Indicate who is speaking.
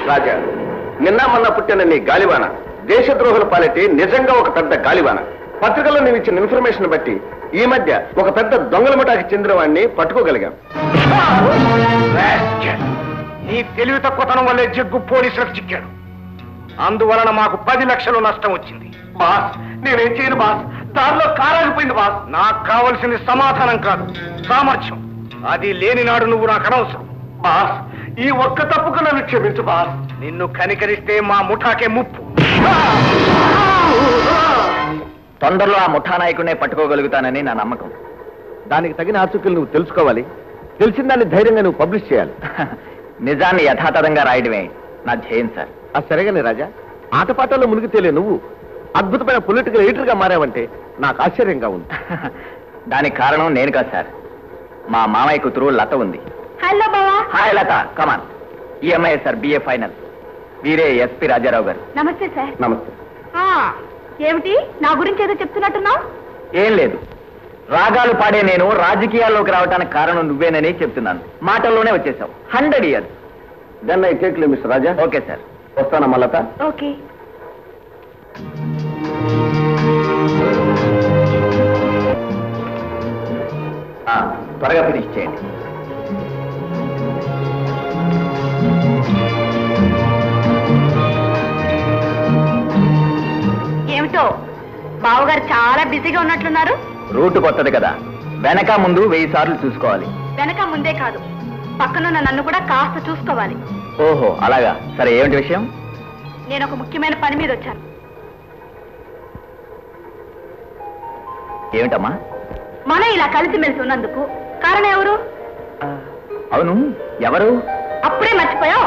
Speaker 1: రాజా, నిన్న మొన్న పుట్టిన నీ గాలివాన దేశద్రోహుల పాలిటీ నిజంగా ఒక పెద్ద గాలివాన. పత్రికల్లో నీవు ఇచ్చిన ఇన్ఫర్మేషన్ బట్టి ఈ మధ్య ఒక పెద్ద దొంగల ముఠాకి చెందిన వాడిని పట్టుకోగలిగాం.
Speaker 2: నీ తెలివి తక్కువతనం వల్లే జగ్గు పోలీసులకు చిక్కాడు. అందువలన మాకు 10 లక్షలు నష్టం వచ్చింది. బాస్, నేనేం చేయను బాస్. దారిలో కారాగిపోయింది బాస్. నాకు కావలసింది సమాధానం కాదు, సామర్థ్యం. అది లేని నాడు నువ్వు నాకు అనవసరం. బాస్, ఈ ఒక్క తప్పుకు నన్ను క్షమించు బాస్. నిన్ను కనికరిస్తే మా ముఠాకే ముప్పు.
Speaker 3: తొందరలో ఆ ముఠా నాయకుడినే పట్టుకోగలుగుతానని నా నమ్మకం.
Speaker 1: దానికి తగిన ఆచూకీలు నువ్వు తెలుసుకోవాలి. తెలిసిన దాన్ని ధైర్యంగా నువ్వు పబ్లిష్ చేయాలి.
Speaker 3: నిజాన్ని యథాతథంగా రాయడమే నా ధ్యేయం సార్.
Speaker 1: అది సరేగానే రాజా, ఆటపాటల్లో మునిగి తేలే నువ్వు అద్భుతమైన పొలిటికల్ లీడర్ గా మారావంటే నాకు ఆశ్చర్యంగా ఉంది.
Speaker 3: దానికి కారణం నేను కాదు సార్, మా మామయ్య కూతురు లత ఉంది.
Speaker 4: హలో బావా.
Speaker 3: హాయ్ లత, కమాన్. ఈ అమ్మాయి సార్ బిఏ ఫైనల్, వీరే ఎస్పీ రాజారావు గారు.
Speaker 4: నమస్తే సార్.
Speaker 1: నమస్తే.
Speaker 4: ఏమిటి నా గురించి ఏదో చెప్తున్నట్టున్నావు?
Speaker 3: ఏం లేదు, రాగాలు పాడే నేను రాజకీయాల్లోకి రావడానికి కారణం నువ్వేనని చెప్తున్నాను. మాటల్లోనే వచ్చేసావు. 100 years.
Speaker 1: Then I take leave mister Raja.
Speaker 3: Okay sir.
Speaker 1: వస్తానమ్మా లత.
Speaker 4: ఓకే.
Speaker 3: త్వరగా ఫినిష్ చేయండి.
Speaker 4: ఏమిటో బావగారు చాలా బిజీగా ఉన్నట్లున్నారు.
Speaker 3: రూట్ కొత్తది కదా, వెనక ముందు 1000 సార్లు చూసుకోవాలి.
Speaker 4: వెనక ముందే కాదు, పక్కనున్న నన్ను కూడా కాస్త చూసుకోవాలి.
Speaker 3: ఓహో అలాగా. సరే, ఏమిటి విషయం?
Speaker 4: నేను ఒక ముఖ్యమైన పని మీద వచ్చాను.
Speaker 3: ఏమిటమ్మా?
Speaker 4: మనం ఇలా కలిసిమెలిసి ఉన్నందుకు కారణం ఎవరు?
Speaker 3: అవును, ఎవరు?
Speaker 4: అప్పుడే మర్చిపోయావు.